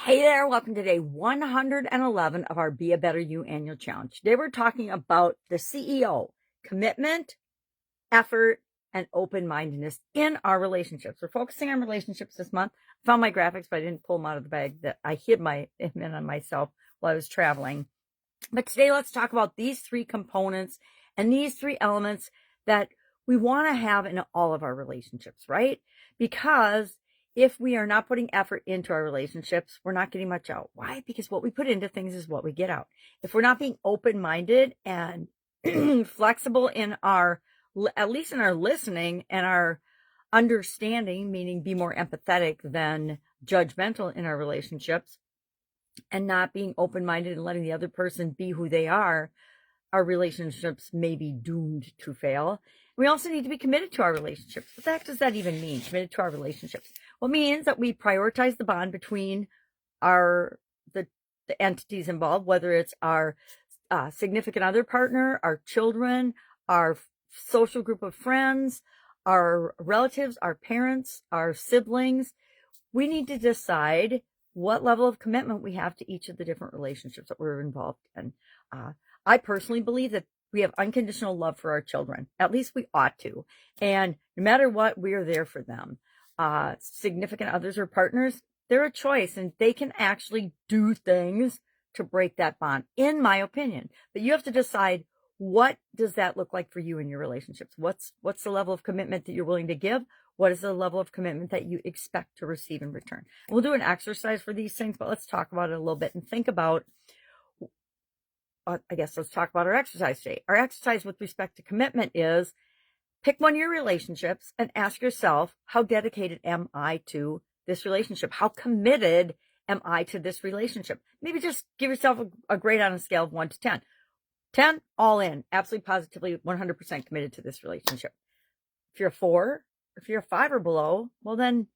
Hey there, welcome to day 111 of our Be a Better You annual challenge. Today we're talking about the CEO, commitment, effort, and open-mindedness in our relationships. We're focusing on relationships this month. I found my graphics, but I didn't pull them out of the bag. That I hid them on myself while I was traveling. But today let's talk about these three components and these three elements that we want to have in all of our relationships, right? Because if we are not putting effort into our relationships, we're not getting much out. Why? Because what we put into things is what we get out. If we're not being open-minded and flexible in our, at least in our listening and our understanding, meaning be more empathetic than judgmental in our relationships, and not being open-minded and letting the other person be who they are, our relationships may be doomed to fail. We also need to be committed to our relationships. What the heck does that even mean, committed to our relationships? Well, it means that we prioritize the bond between the entities involved, whether it's our significant other partner, our children, our social group of friends, our relatives, our parents, our siblings. We need to decide what level of commitment we have to each of the different relationships that we're involved in. I personally believe that we have unconditional love for our children. At least we ought to. And no matter what, we are there for them. Significant others or partners, they're a choice, and they can actually do things to break that bond, in my opinion. But you have to decide, what does that look like for you in your relationships? What's the level of commitment that you're willing to give? What is the level of commitment that you expect to receive in return? We'll do an exercise for these things, but let's talk about it a little bit and think about, I guess let's talk about our exercise today. Our exercise with respect to commitment is pick one of your relationships and ask yourself, how dedicated am I to this relationship? How committed am I to this relationship? Maybe just give yourself a grade on a scale of 1 to 10. 10, all in, absolutely positively 100% committed to this relationship. If you're a 4, if you're a 5 or below, well then,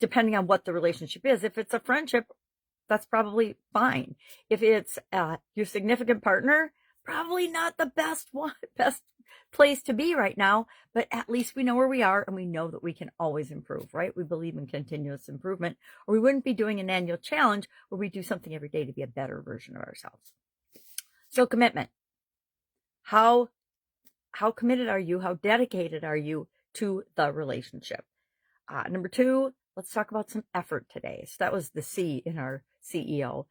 depending on what the relationship is, if it's a friendship, that's probably fine. If it's your significant partner, probably not the best place to be right now, but at least we know where we are and we know that we can always improve, right? We believe in continuous improvement, or we wouldn't be doing an annual challenge where we do something every day to be a better version of ourselves. So commitment. How committed are you? How dedicated are you to the relationship? Number 2, let's talk about some effort today. So that was the C in our CEO.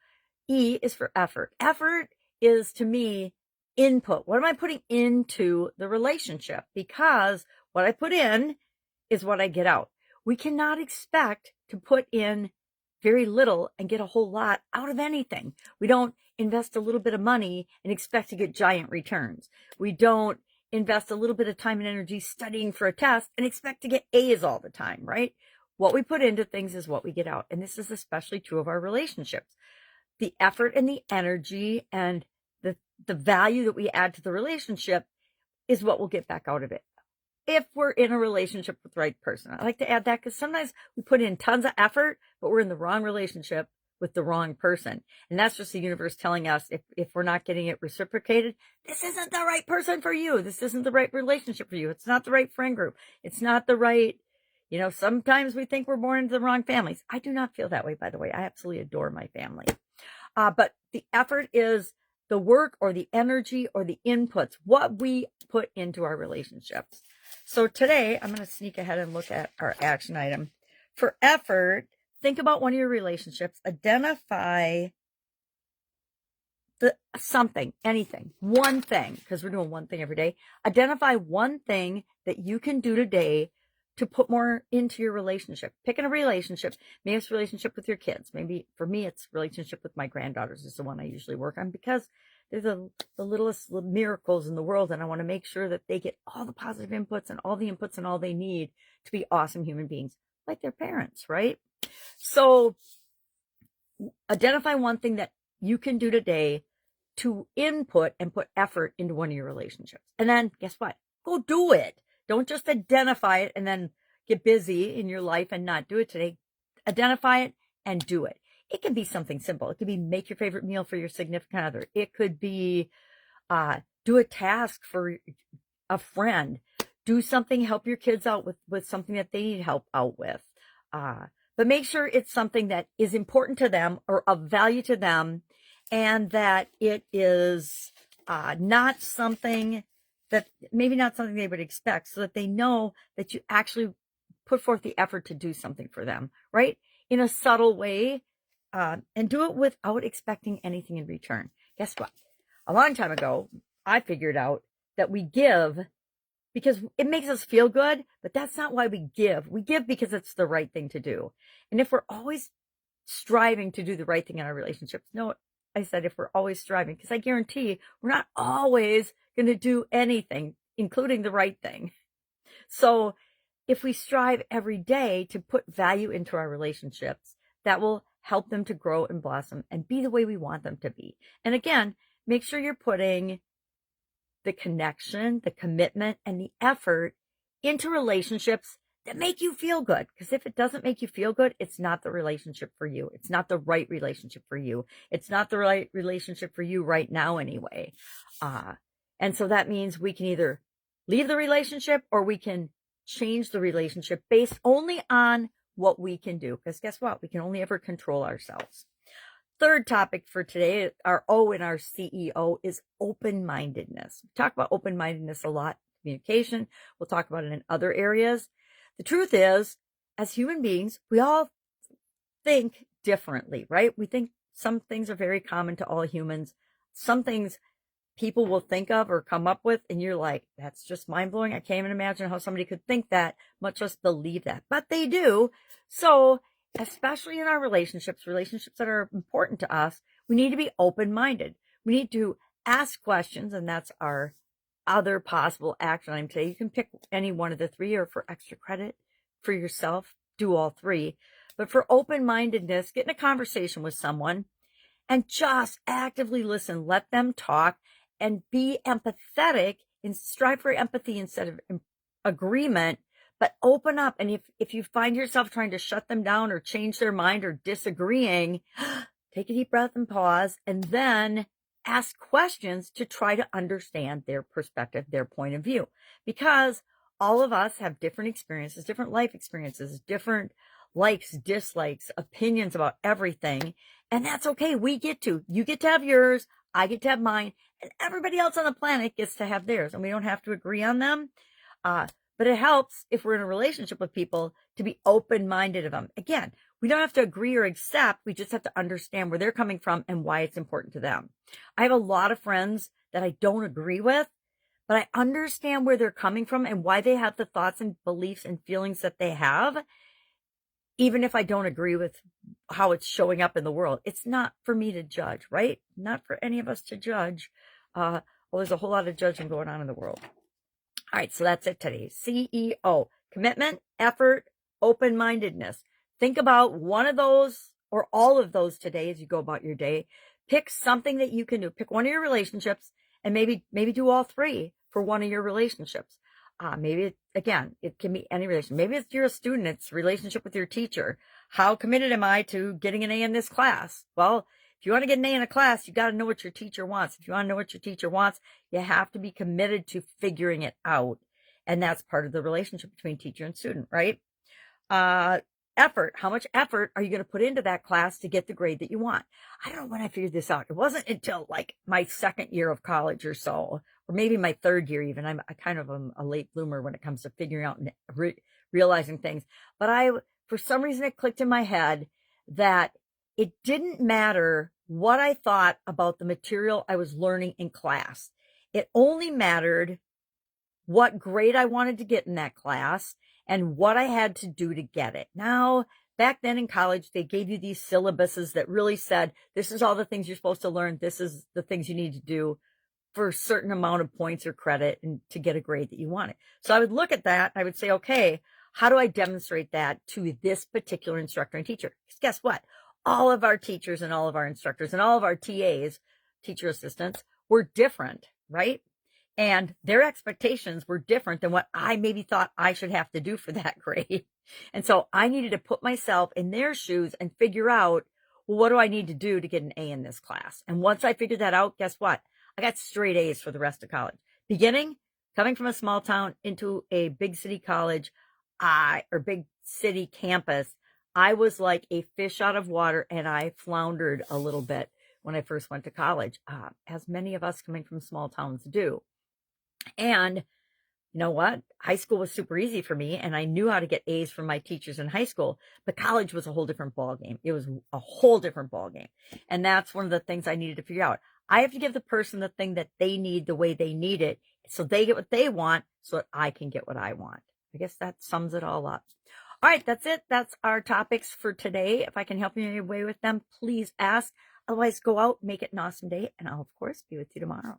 E is for effort. Effort is, to me, input. What am I putting into the relationship? Because what I put in is what I get out. We cannot expect to put in very little and get a whole lot out of anything. We don't invest a little bit of money and expect to get giant returns. We don't invest a little bit of time and energy studying for a test and expect to get A's all the time, right? What we put into things is what we get out. And this is especially true of our relationships. The effort and the energy and the value that we add to the relationship is what we'll get back out of it, if we're in a relationship with the right person. I like to add that because sometimes we put in tons of effort, but we're in the wrong relationship with the wrong person. And that's just the universe telling us, if we're not getting it reciprocated, this isn't the right person for you. This isn't the right relationship for you. It's not the right friend group. It's not the right, sometimes we think we're born into the wrong families. I do not feel that way, by the way. I absolutely adore my family. But the effort is the work or the energy or the inputs, what we put into our relationships. So today, I'm going to sneak ahead and look at our action item. For effort, think about one of your relationships. Identify anything, one thing, because we're doing one thing every day. Identify one thing that you can do today to put more into your relationship. Picking a relationship. Maybe it's a relationship with your kids. Maybe for me, it's relationship with my granddaughters is the one I usually work on, because they're the littlest miracles in the world, and I want to make sure that they get all the positive inputs and all the inputs and all they need to be awesome human beings, like their parents, right? So identify one thing that you can do today to input and put effort into one of your relationships. And then guess what? Go do it. Don't just identify it and then get busy in your life and not do it today. Identify it and do it. It can be something simple. It could be make your favorite meal for your significant other. It could be do a task for a friend. Do something, help your kids out with something that they need help out with. but make sure it's something that is important to them or of value to them, and that it is not something that maybe not something they would expect, so that they know that you actually put forth the effort to do something for them, right? In a subtle way, and do it without expecting anything in return. Guess what? A long time ago, I figured out that we give because it makes us feel good, but that's not why we give. We give because it's the right thing to do. And if we're always striving to do the right thing in our relationships, no, I said if we're always striving, because I guarantee we're not always going to do anything, including the right thing. So if we strive every day to put value into our relationships, that will help them to grow and blossom and be the way we want them to be. And again, make sure you're putting the connection, the commitment, and the effort into relationships that make you feel good. Because if it doesn't make you feel good, it's not the relationship for you. It's not the right relationship for you. It's not the right relationship for you right now anyway. And so that means we can either leave the relationship or we can change the relationship based only on what we can do. Because guess what? We can only ever control ourselves. Third topic for today, our O in our CEO, is open-mindedness. We talk about open-mindedness a lot in communication. We'll talk about it in other areas. The truth is, as human beings, we all think differently, right? We think some things are very common to all humans. Some things people will think of or come up with, and you're like, that's just mind-blowing. I can't even imagine how somebody could think that, much less believe that. But they do. So especially in our relationships that are important to us, we need to be open-minded. We need to ask questions, and that's our other possible action item today. You can pick any one of the three, or for extra credit for yourself, do all three. But for open-mindedness, get in a conversation with someone and just actively listen. Let them talk and be empathetic and strive for empathy instead of agreement. But open up. And if you find yourself trying to shut them down or change their mind or disagreeing, take a deep breath and pause, and then ask questions to try to understand their perspective, their point of view. Because all of us have different experiences, different life experiences, different likes, dislikes, opinions about everything. And that's okay. You get to have yours. I get to have mine. And everybody else on the planet gets to have theirs. And we don't have to agree on them. But it helps if we're in a relationship with people to be open-minded of them. Again, we don't have to agree or accept. We just have to understand where they're coming from and why it's important to them. I have a lot of friends that I don't agree with, but I understand where they're coming from and why they have the thoughts and beliefs and feelings that they have, even if I don't agree with how it's showing up in the world. It's not for me to judge, right? Not for any of us to judge. Well, there's a whole lot of judging going on in the world. All right, so that's it today. CEO, commitment, effort, open-mindedness. Think about one of those or all of those today as you go about your day. Pick something that you can do. Pick one of your relationships and maybe do all three for one of your relationships. Maybe, again, it can be any relationship. Maybe if you're a student, it's relationship with your teacher. How committed am I to getting an A in this class? Well, if you want to get an A in a class, you got to know what your teacher wants. If you want to know what your teacher wants, you have to be committed to figuring it out. And that's part of the relationship between teacher and student, right? Effort. How much effort are you going to put into that class to get the grade that you want? I don't know when I figured this out. It wasn't until like my second year of college or so, or maybe my third year even. I kind of am a late bloomer when it comes to figuring out and realizing things. But for some reason, it clicked in my head that it didn't matter what I thought about the material I was learning in class. It only mattered what grade I wanted to get in that class and what I had to do to get it. Now, back then in college, they gave you these syllabuses that really said, this is all the things you're supposed to learn. This is the things you need to do for a certain amount of points or credit and to get a grade that you wanted. So I would look at that. I would say, okay, how do I demonstrate that to this particular instructor and teacher? Because guess what? All of our teachers and all of our instructors and all of our TAs, teacher assistants, were different, right? And their expectations were different than what I maybe thought I should have to do for that grade. And so I needed to put myself in their shoes and figure out, well, what do I need to do to get an A in this class? And once I figured that out, guess what? I got straight A's for the rest of college. Coming from a small town into a big city college, or big city campus, I was like a fish out of water, and I floundered a little bit when I first went to college, as many of us coming from small towns do. And you know what? High school was super easy for me, and I knew how to get A's from my teachers in high school, but college was a whole different ballgame. It was a whole different ballgame. And that's one of the things I needed to figure out. I have to give the person the thing that they need the way they need it, so they get what they want, so that I can get what I want. I guess that sums it all up. All right, that's it. That's our topics for today. If I can help you in any way with them, please ask. Otherwise, go out, make it an awesome day, and I'll, of course, be with you tomorrow.